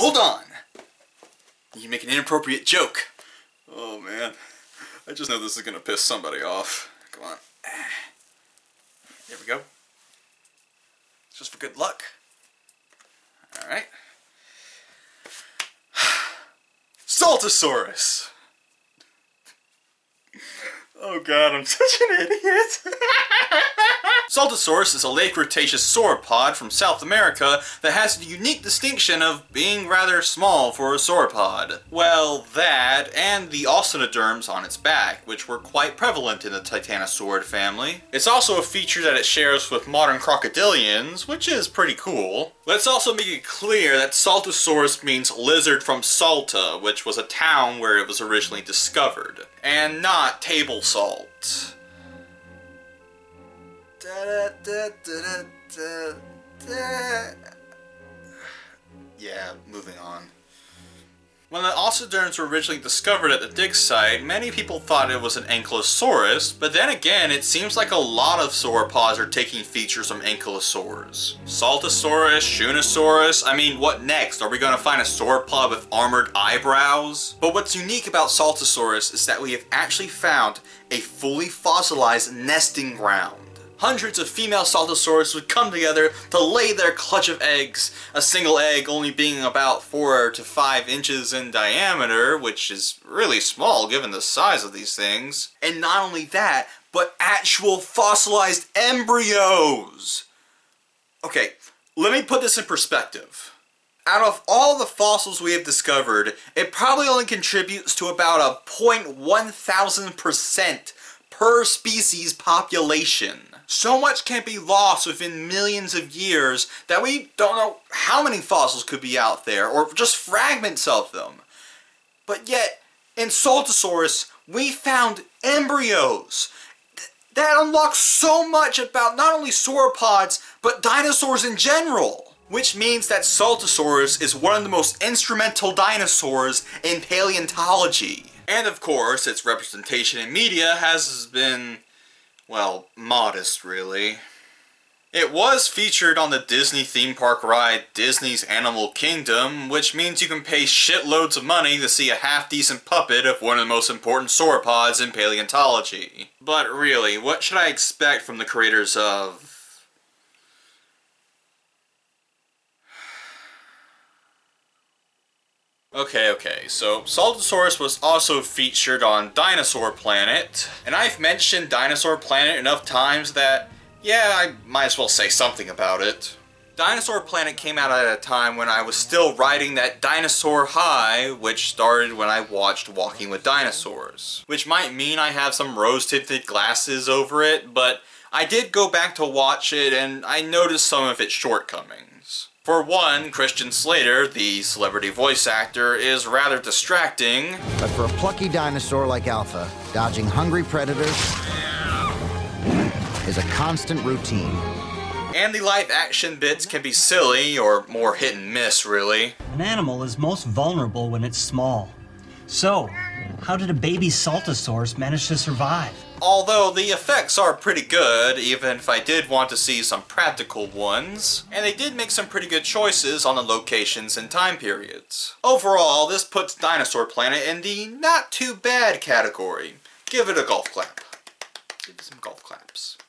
Hold on! You make an inappropriate joke. Oh man, I just know this is gonna piss somebody off. Come on. There we go. Just for good luck. Alright. Saltasaurus! Oh god, I'm such an idiot. Saltasaurus is a late Cretaceous sauropod from South America that has the unique distinction of being rather small for a sauropod. Well, that, and the osteoderms on its back, which were quite prevalent in the titanosaurid family. It's also a feature that it shares with modern crocodilians, which is pretty cool. Let's also make it clear that Saltasaurus means lizard from Salta, which was a town where it was originally discovered, and not table salt. Yeah, moving on. When the osteoderms were originally discovered at the dig site, many people thought it was an ankylosaurus, but then again, it seems like a lot of sauropods are taking features from ankylosaurs. Saltasaurus, Shunosaurus, I mean, what next? Are we going to find a sauropod with armored eyebrows? But what's unique about Saltasaurus is that we have actually found a fully fossilized nesting ground. Hundreds of female Saltasaurus would come together to lay their clutch of eggs, a single egg only being about 4 to 5 inches in diameter, which is really small given the size of these things. And not only that, but actual fossilized embryos! Okay, let me put this in perspective. Out of all the fossils we have discovered, it probably only contributes to about a 0.1000% per species population. So much can be lost within millions of years that we don't know how many fossils could be out there, or just fragments of them. But yet, in Saltasaurus, we found embryos. That unlocks so much about not only sauropods, but dinosaurs in general. Which means that Saltasaurus is one of the most instrumental dinosaurs in paleontology. And of course, its representation in media has been, well, modest really. It was featured on the Disney theme park ride Disney's Animal Kingdom, which means you can pay shitloads of money to see a half-decent puppet of one of the most important sauropods in paleontology. But really, what should I expect from the creators of... Okay, so Saltasaurus was also featured on Dinosaur Planet, and I've mentioned Dinosaur Planet enough times that, yeah, I might as well say something about it. Dinosaur Planet came out at a time when I was still riding that dinosaur high, which started when I watched Walking with Dinosaurs. Which might mean I have some rose-tinted glasses over it, but I did go back to watch it and I noticed some of its shortcomings. For one, Christian Slater, the celebrity voice actor, is rather distracting. But for a plucky dinosaur like Alpha, dodging hungry predators is a constant routine. And the live-action bits can be silly, or more hit and miss, really. An animal is most vulnerable when it's small. So, how did a baby Saltasaurus manage to survive? Although the effects are pretty good, even if I did want to see some practical ones. And they did make some pretty good choices on the locations and time periods. Overall, this puts Dinosaur Planet in the not too bad category. Give it a golf clap. Give it some golf claps.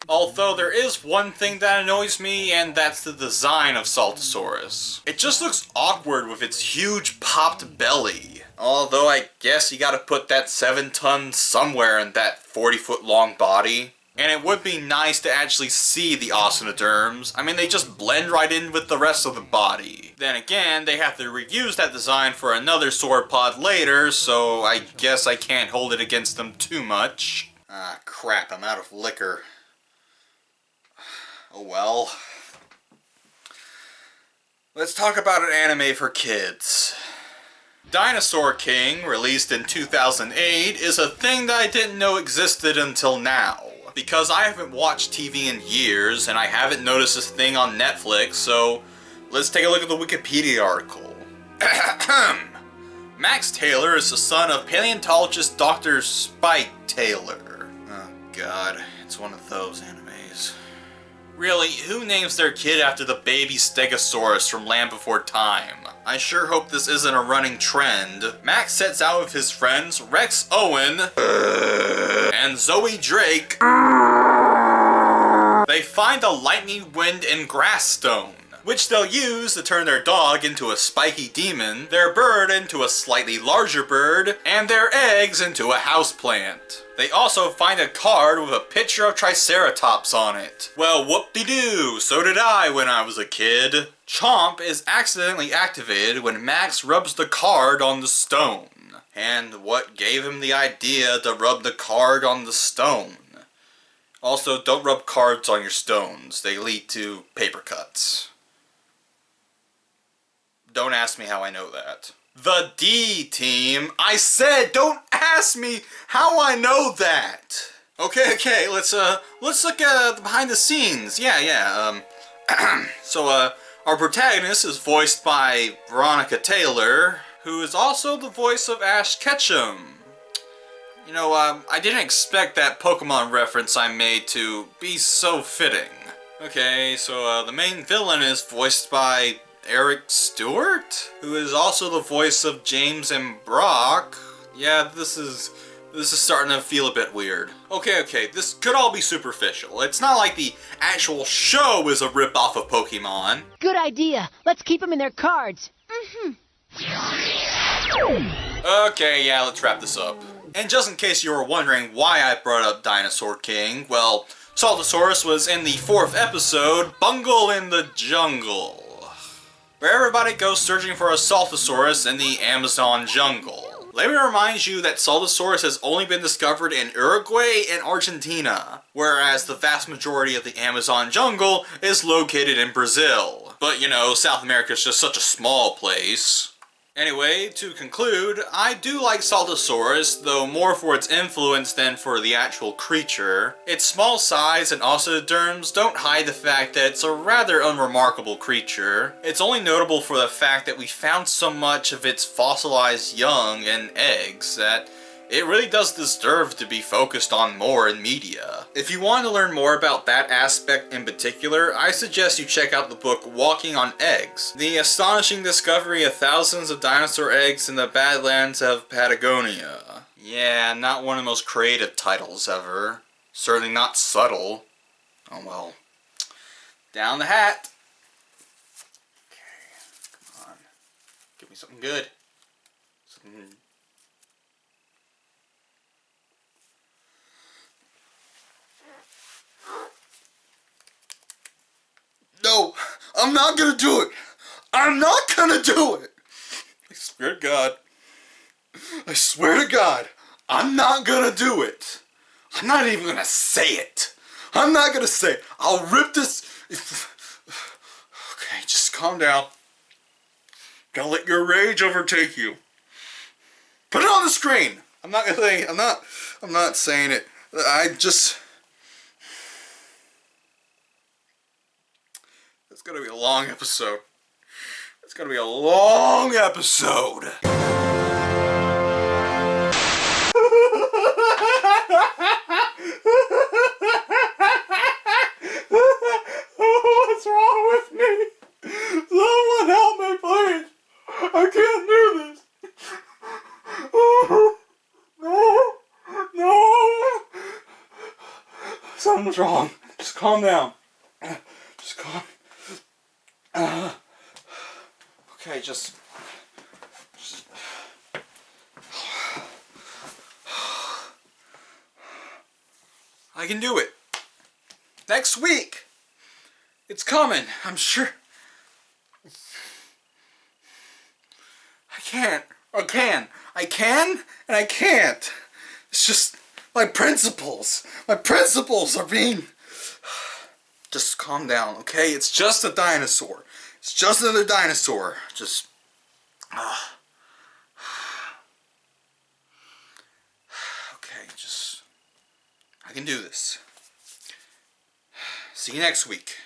Although there is one thing that annoys me, and that's the design of Saltasaurus. It just looks awkward with its huge popped belly. Although I guess you gotta put that 7-ton somewhere in that 40-foot long body. And it would be nice to actually see the osteoderms. I mean, they just blend right in with the rest of the body. Then again, they have to reuse that design for another sauropod later, so I guess I can't hold it against them too much. Ah, crap, I'm out of liquor. Oh well. Let's talk about an anime for kids. Dinosaur King, released in 2008, is a thing that I didn't know existed until now. Because I haven't watched TV in years, and I haven't noticed this thing on Netflix, so let's take a look at the Wikipedia article. Max Taylor is the son of paleontologist Dr. Spike Taylor. Oh god, it's one of those animes. Really, who names their kid after the baby Stegosaurus from Land Before Time? I sure hope this isn't a running trend. Max sets out with his friends Rex Owen and Zoe Drake. They find a lightning wind and grass stone, which they'll use to turn their dog into a spiky demon, their bird into a slightly larger bird, and their eggs into a houseplant. They also find a card with a picture of Triceratops on it. Well, whoop-de-doo, so did I when I was a kid. Chomp is accidentally activated when Max rubs the card on the stone. And what gave him the idea to rub the card on the stone? Also, don't rub cards on your stones. They lead to paper cuts. Don't ask me how I know that. The D team. I said, don't ask me how I know that. Okay, let's look at the behind the scenes. Yeah. So, our protagonist is voiced by Veronica Taylor, who is also the voice of Ash Ketchum. You know, I didn't expect that Pokemon reference I made to be so fitting. Okay, so the main villain is voiced by Eric Stewart, who is also the voice of James and Brock. Yeah, this is starting to feel a bit weird. Okay, this could all be superficial. It's not like the actual show is a ripoff of Pokemon. Good idea. Let's keep them in their cards. Okay, yeah, let's wrap this up. And just in case you were wondering why I brought up Dinosaur King, well, Saltasaurus was in the 4th episode, Bungle in the Jungle, where everybody goes searching for a Saltasaurus in the Amazon jungle. Let me remind you that Saltasaurus has only been discovered in Uruguay and Argentina, whereas the vast majority of the Amazon jungle is located in Brazil. But you know, South America is just such a small place. Anyway, to conclude, I do like Saltasaurus, though more for its influence than for the actual creature. Its small size and ossiderms don't hide the fact that it's a rather unremarkable creature. It's only notable for the fact that we found so much of its fossilized young and eggs that it really does deserve to be focused on more in media. If you want to learn more about that aspect in particular, I suggest you check out the book Walking on Eggs, the astonishing discovery of thousands of dinosaur eggs in the Badlands of Patagonia. Yeah, not one of the most creative titles ever. Certainly not subtle. Oh well. Down the hat! Okay, come on. Give me something good. Something... No, I'm not gonna do it. I'm not gonna do it. I swear to God. I swear to God, I'm not gonna do it. I'm not even gonna say it. I'm not gonna say it. I'll rip this. Okay, just calm down. Don't let your rage overtake you. Put it on the screen. I'm not gonna say. I'm not saying it. It's gonna be a long episode. It's gonna be a long episode. What's wrong with me? Someone help me, please. I can't do this. No. Something's wrong. Just calm down. Just calm. Okay, just I can do it. Next week. It's coming, I'm sure. I can, and I can't. It's just my principles. My principles are being... Just calm down, okay? It's just a dinosaur. It's just another dinosaur. Just... Okay, just... I can do this. See you next week.